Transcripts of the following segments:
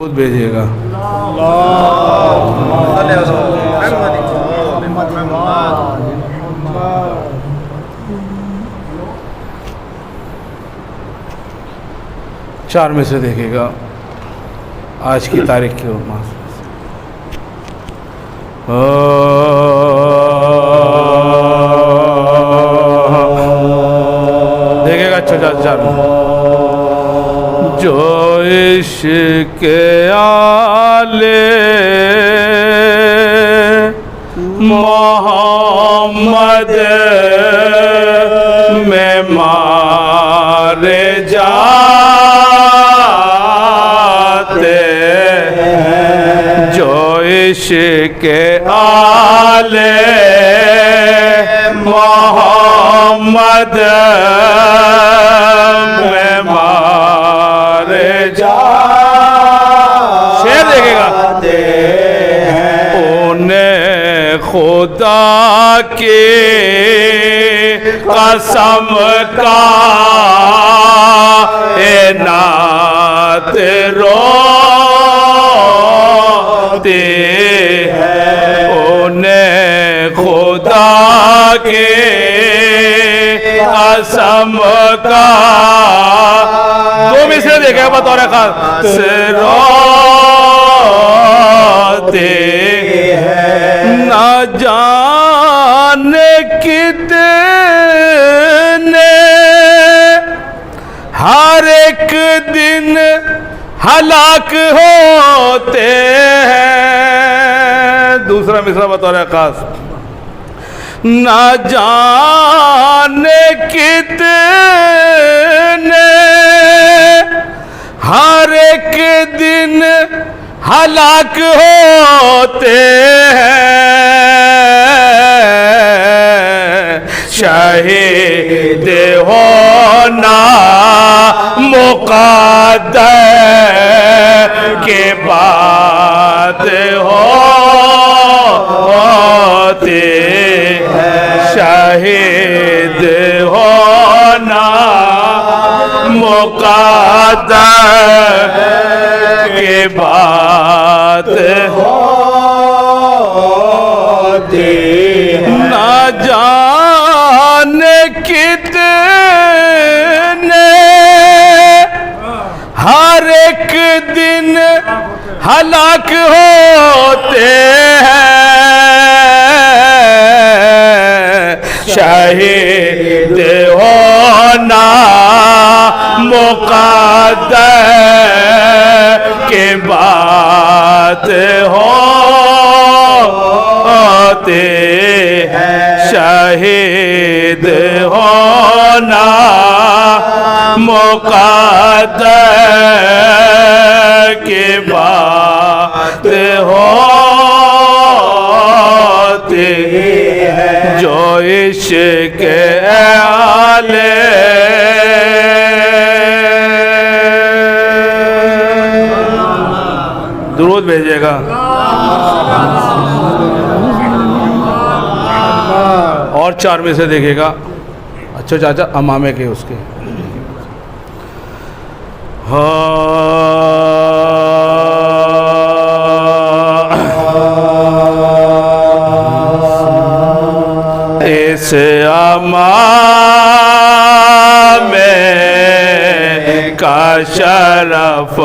خود بھیجیے گا. چار میں سے دیکھے گا آج کی تاریخ کے اوپر دیکھے گا. چار جو عشق آلے محمد میں مارے جاتے جو عشق آلے محمد میں مارے شعر دیکھے گا. انہیں خدا کی قسم کائنات روتی ہے. انہیں خدا کی قسم کا دو مصرے دیکھے گا بطور خاص روتے نہ جانے کتنے ہر ایک دن ہلاک ہوتے ہیں. دوسرا مصرع بطور خاص نہ جانے کتنے ہر ایک دن ہلاک ہوتے ہیں. شہید ہونا مقدر کے بعد ہوتے ہیں. شہید ہونا مقدر کے بعد ہوتے ہیں. نہ جانے کتنے ہر ایک دن ہلاک ہوتے ہیں. شہید ہونا مقدر کے بعد ہوتے ہیں. شہید ہونا مقدر کے بعد ہوتے ہیں. جو عشق آلے درود بھیجے گا. اور چار میں سے دیکھے گا. اچھا چاچا امامے کے اس کے اس امامے کا شرف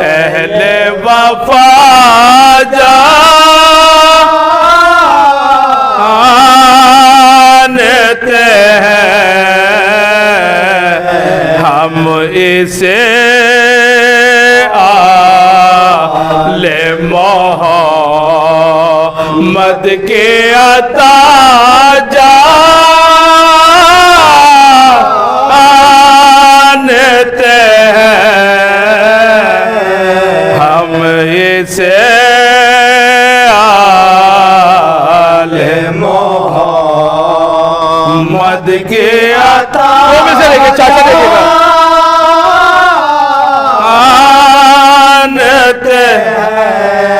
اہل وفا جانتے ہیں. ہم اسے آل محمد کے عطا جانتے ہیں. ہم اسے آل محمد کے عطا جانتے ہیں.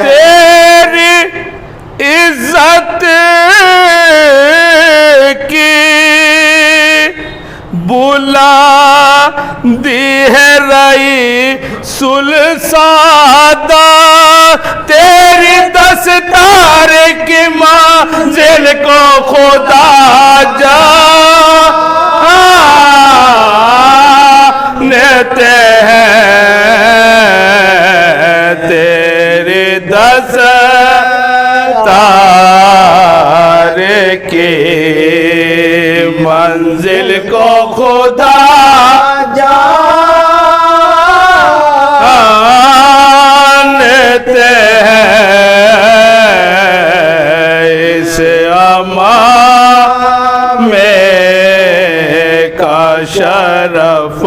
تیری عزت کی بلا دی ہے رئیس السادہ تیری دستار کی منزل کو خدا جانتے ہیں تیری دستار کی منزل کو خدا جانتے ہیں اس امام کا شرف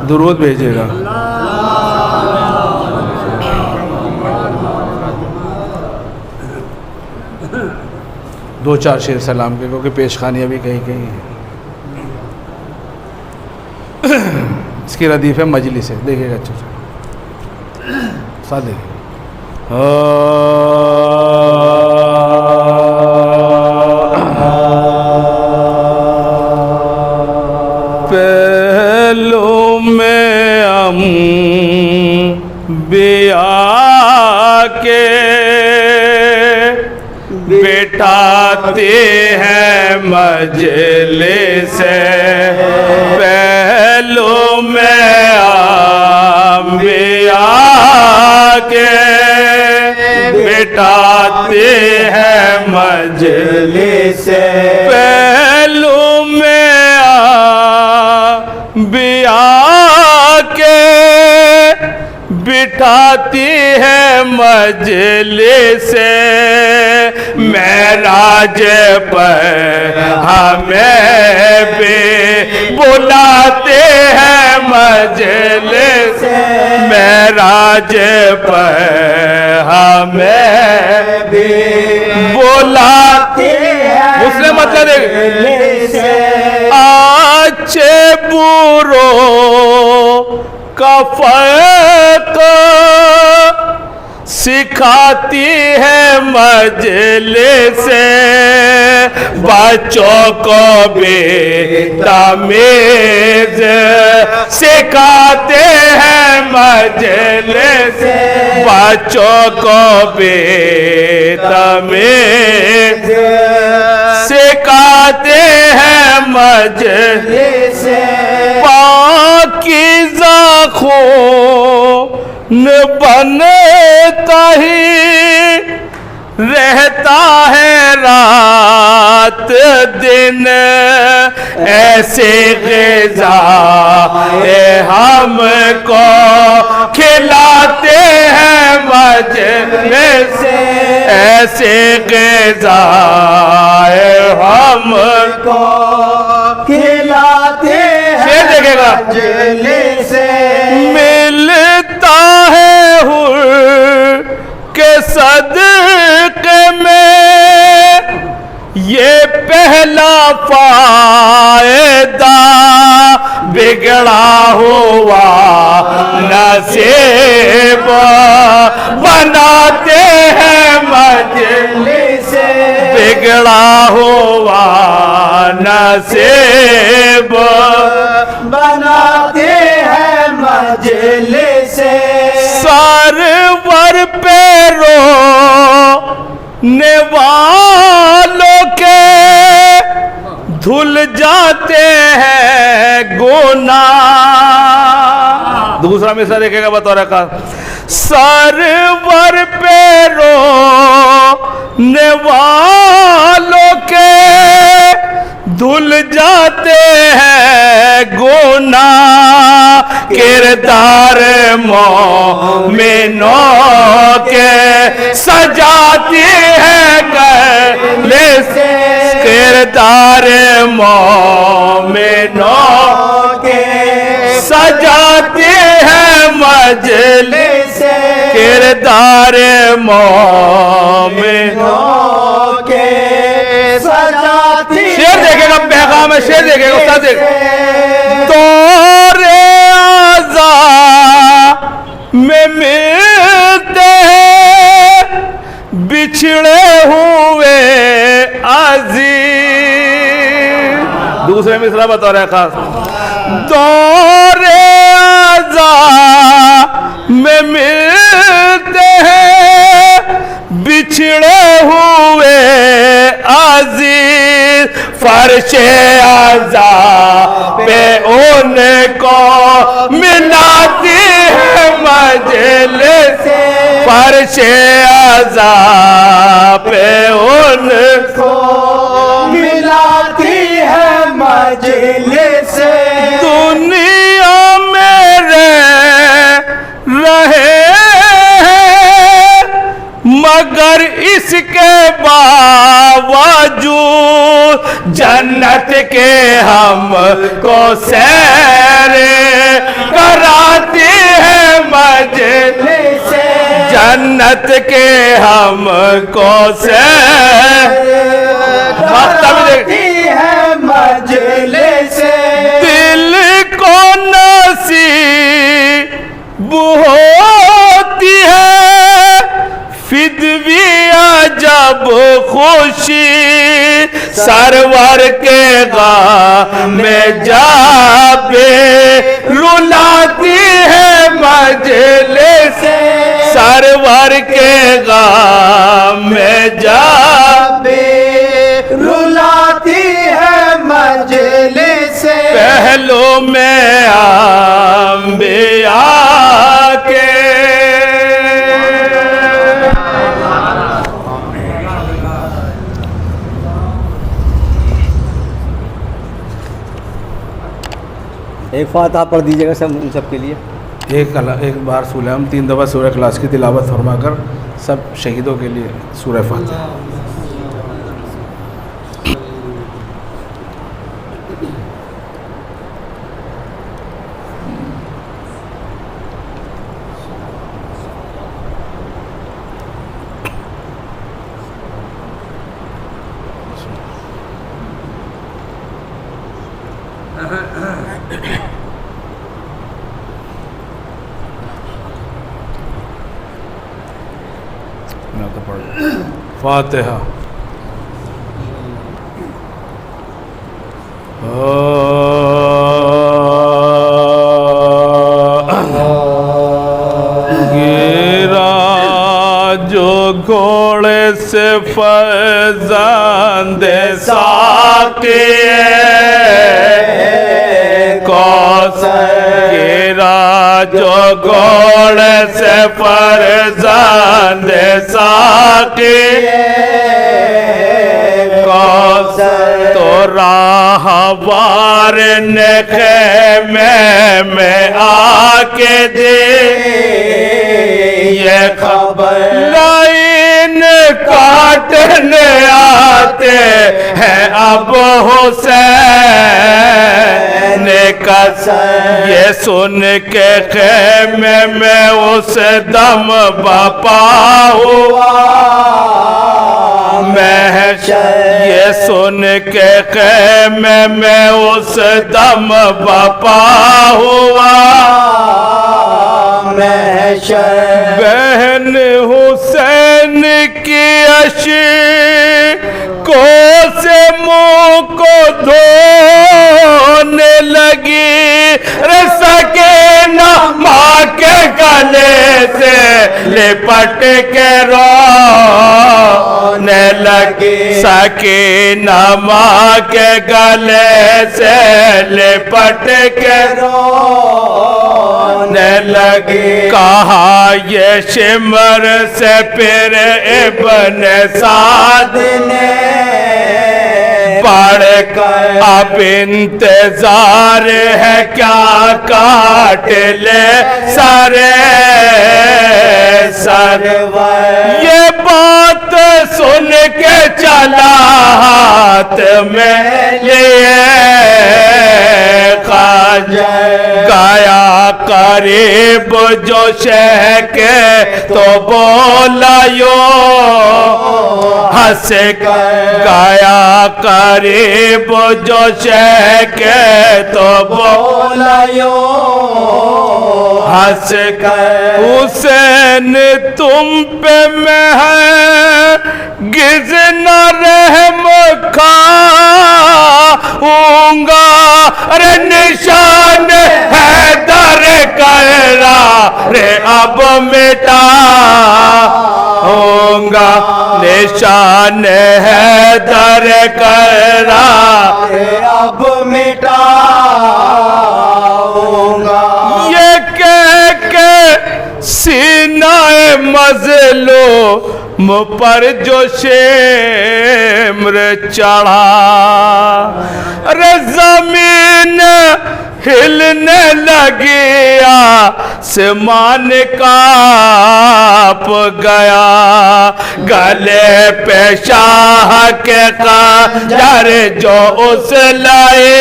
درود بھیجے گا دو چار شیر سلام کے کیونکہ پیشخانی ابھی کہیں کہیں ہے اس کی ردیف ہے مجلس ہے دیکھیں گا اچھا ساتھ دیکھیں پہلو میں انبیاء کے بٹھاتے ہیں مجلس پہلو میں انبیاء کے بٹھاتے ہیں مجلس پہلو میں انبیاء کے بٹھاتی ہے مجلس معراج پر ہمیں بھی بلاتے ہیں مجلس معراج پر ہمیں بھی بلاتے ہیں مسلم مطلب اچھے بروں کا فرق سکھاتی ہے مجلس بچوں کو بھی تمیز سکھاتے ہیں مجلس بچوں کو بھی تمیز سکھاتے ہیں مجلس پاکیزہ خون بنتا ہی رہتا ہے رات دن ایسے غذا ہم کو کھلاتے ہیں مجلس ایسے غذا ہم کو کھلاتے ہیں مجلس ملتا ہے حر کے صدقے میں یہ پہلا فائدہ بگڑا ہوا نصیب بناتے ہیں مجلس بگڑا ہوا نصیب بناتے ہیں مجلس سرور پہ رونے والوں کے دھل جاتے ہیں گناہ دوسرا مثال دیکھے گا بطور کا سرور پہ رونے والوں کے دھل جاتے ہیں گناہ کردار مومنوں کے سجاتی ہے گلے سے کردار مومنوں کے سجاتی ہے مجلس کردار مومنوں کے سجاتی شیر دیکھے گا پیغام ہے شیر دیکھے گا استاد دیکھے دور آزا میں ملتے ہیں بچھڑے ہوئے عزیز دوسرے مصرع بطور خاص دور آزا میں ملتے ہیں بچھڑے ہوئے عزیز فرش آزا پہ ان کو ملاتی ہے مجلس فرش آزا پہ ان کو ملاتی ہے مجلس دنیا میں رہے مگر اس کے باوجود جنت کے ہم کو سیر کراتی ہے مجلس جنت کے ہم کو سیر کراتی ہے مجلس دل کو نصیب ہوتی ہے فدویہ جب خوشی سرور کے غم میں جب رلاتی ہے مجلس سرور کے غم میں جب رلاتی ہے مجلس پہلو میں انبیاء کے ایک فاتحہ پڑھ دیجیے گا سب ان سب کے لیے ایک بار سورہ ہم 3 دفعہ سورہ اخلاص کی تلاوت فرما کر سب شہیدوں کے لیے سورہ فاتحہ فاتحہ گرا جو گھوڑے سے فرزند ساقی گرا جو گھوڑے سے فرزند ساقی تو راہوار نے خیمے میں آ کے دی یہ خبر لائن کاٹنے آتے ہیں اب حسین کا یہ سن کے خیمے میں اس دم بپا ہوا یہ سن کے خیمے میں اس دم بپا ہوا بہن حسین کی اشکوں سے منہ کو دھونے لگی سکینہ ماں کے گلے سے لپٹ کے رونے لگی سکینہ ماں کے گلے سے لپٹ کے رونے لگی کہا یہ شمر سے پھر ابن سعد نے پڑھ کر اب انتظار ہے کیا کاٹ لے سارے سرور یہ بات سن کے چلا ہاتھ میں لیے خواجہ گایا قریب جو شہ کے تو بولا یو ہنس گایا قریب جو شہ کے تو بولا یو ہنس کر حسین تم پہ میں ہے گز نہ رحم کھاؤں گا ارے نشان حیدر کرا رے اب مٹاؤں گا نشان حیدر کرا رے اب مٹاؤں گا یہ کہہ کے سینہ مظلوم پر جو شمر چڑھا ارے زمین ہلنے لگی آسمان کانپ گیا گلے پہ شاہ کے خنجر جو اس لائے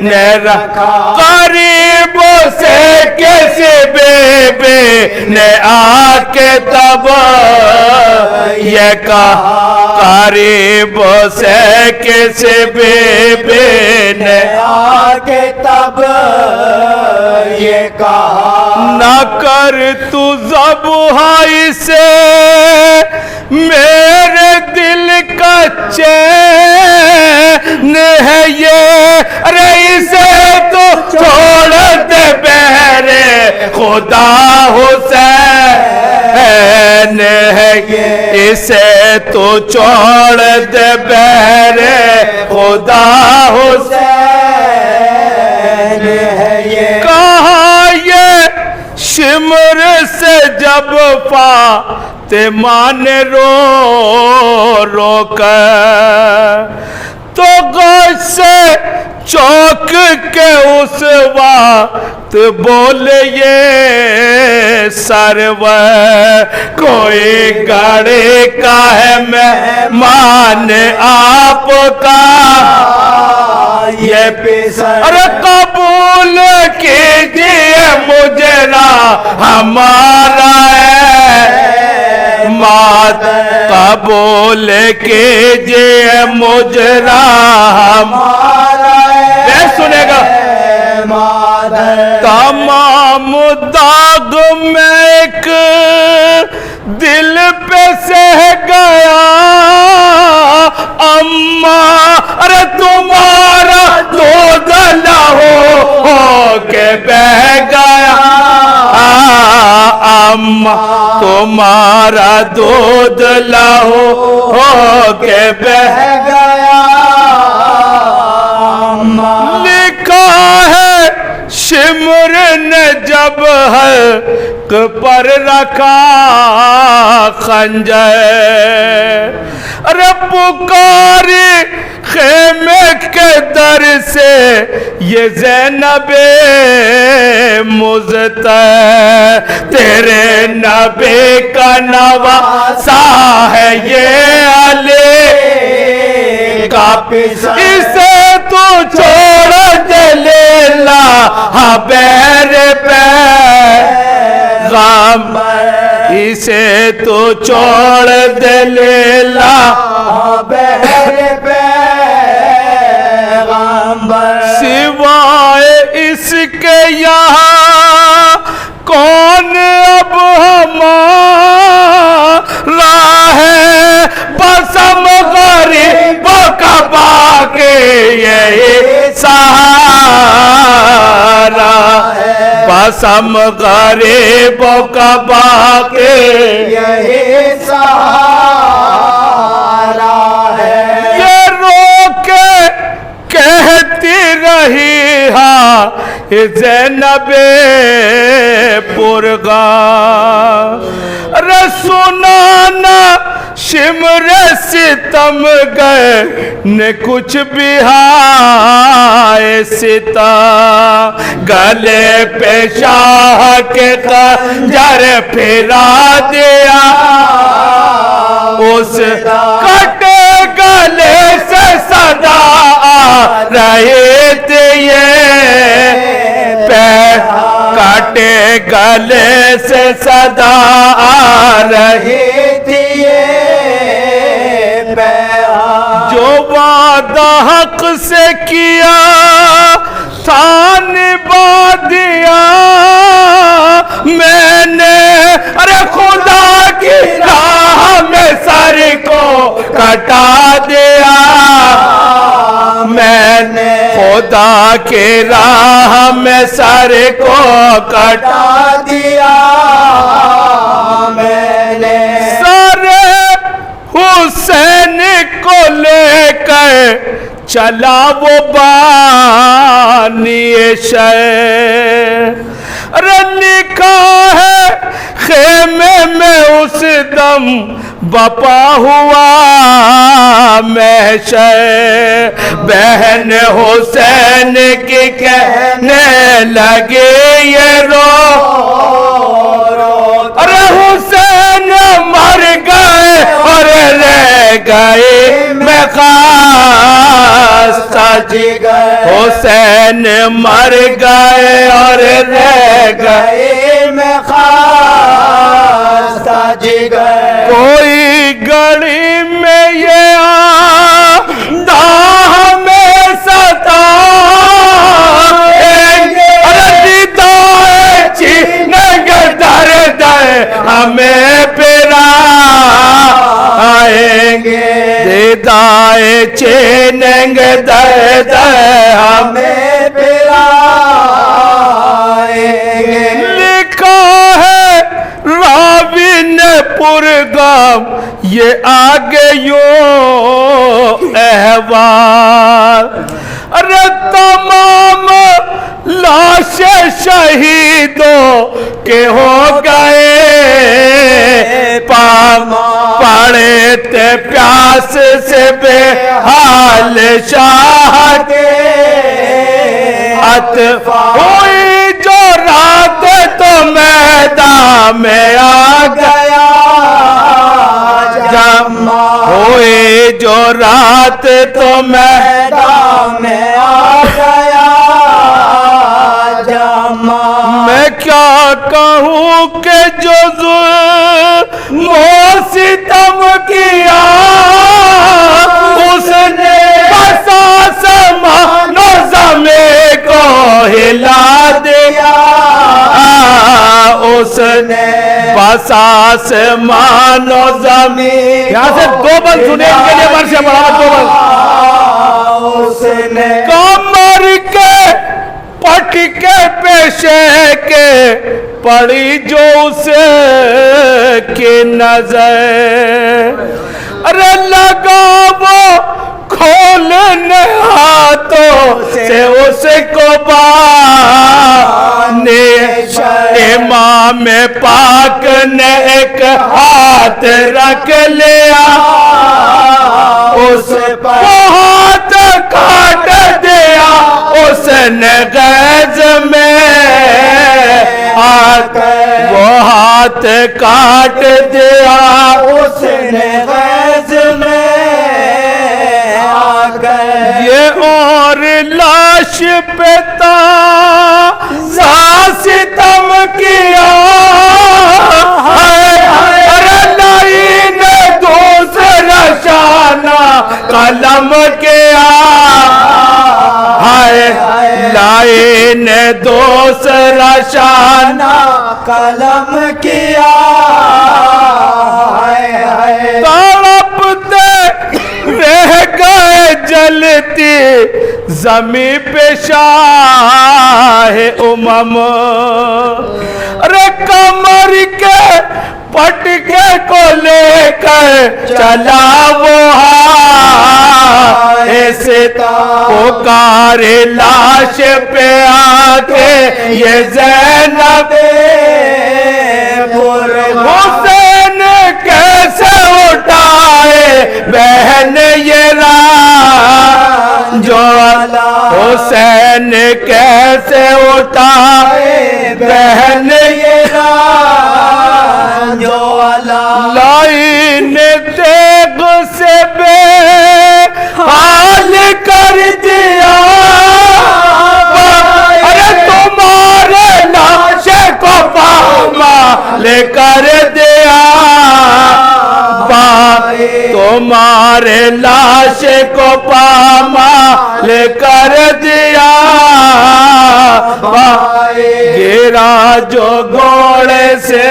نے رکھا قریب سے کسی بے بے نے آ کے تب یہ کہا قریب سے کسی بے بے نے آ کے تب یہ کہا نہ کر تو ذبح سے میرے دل کا چین ہے یہ ارے اسے تو چھوڑ دے بہرے خدا حسین ہے یہ اسے تو چھوڑ دے بہرے خدا حسین ہے یہ کہا یہ شمر سے جب فاطمہ نے رو رو کر تو غش سے چوک کے اس وقت بولے یہ سرور کوئی گھڑی کا ہے مہمان آپ کا یہ پیسر ارے قبول کیجئے مجرا ہمارا ہے مات قبول کیجئے مجرا ہمارا ہے سنے گا تمام داغ میں ایک دل پہ سہ گیا اماں ارے تمہارا دودھ لہو ہو کے بہ گیا اماں تمہارا دودھ لہو ہو کے بہ گیا لکھا ہے شمر نے جب حلق پر رکھا خنجر ارے پکاری خیمے کے در سے یہ زینب مزتر تیرے نبی کا نواسا ہے یہ علی کا پیسر اسے تو چھوڑ دے لیلا حبیر پیغام اسے تو چھوڑ دے لیلا حبیر پیغام سوائے اس کے یہاں کون اب ہمارا ہے بسم غریبوں کا باقی یہی سہارا بسم غریبوں کا باقی یہی سہارا ہے یہ رو کے کہتی رہی ہاں زینب پرگا ارے سنانا شمر ستم گئے نے کچھ بھی ہائے ستا گلے پہ شاہ کے خنجر پھرا دیا اس کٹے گلے سے صدا آ رہی تھی یہ کٹے گلے سے صدا آ رہی تھی جو وعدہ حق سے کیا تھا نبھا دیا میں نے ارے خدا کی راہ میں سر کو کٹا دیا میں نے خدا کی راہ میں سر کو کٹا دیا میں نے سر حسین کو لے کر چلا وہ بانی شہر لکھا ہے خیمے میں اس دم بپا ہوا محشر بہن حسین کی کہنے لگے یہ رو ارے حسین مر گئے اور رہ گئے میں خاص جگر حسین مر گئے اور رہ گئے میں خاص جگر کوئی گھڑی میں یہ آندھا ہمیں ستا دیدائے چینیں گے درد ہمیں پھرائیں گے دیدائے چینیں گے درد ہمیں پھرائیں گے لکھا ہے راوی نے پرغم یہ آگے یوں احوال ارے تمام لاش شہیدوں کے ہو گئے پڑے تھے پیاس سے بے حال شاہ کے ہوئی جو رات تو میدان میں آ گیا جمع ہوئی جو رات تو میدان میں آ گیا جمع میں کیا کہوں کہ جو ظلم و ستم کیا اس نے بساس مان و زمین کو ہلا دیا اس نے بساس مان و زمین یہاں سے دو بند سنے ان کے لیے مرشے بڑھا دو بند اس نے کمر کے پٹ کے پیشے کے پڑی جو اسے کی نظر ارے لگا وہ کھولنے ہاتھوں سے اس کو بانے امام پاک نے ایک ہاتھ رکھ لیا اس پر ہاتھ کاٹ دیا اس نے غیظ میں وہ ہاتھ کاٹ دیا اس نے غیظ میں آ گئے یہ اور لاش پہ تازہ ستم کیا ارے لائی نے دوسرا شانہ قلم کیا لائی نے دوسرا شانہ قلم کیا تڑپتے رہ گئے جلتی زمین پہ شاہ امم ارے کمر کے پٹکے کو لے کر چلا وہ ایسے پکارے لاش پہ آ کے یہ زینب حسین کیسے اٹھائے بہن یہ راہ جو حسین کیسے اٹھائے بہن یہ راہ جو لائی نے دیگ سے بے حال کر دیا ارے تمہارے لاش کو پامال کر دیا تمہارے ہمارے لاش کو پامال کر دیا گرا جو گھوڑے سے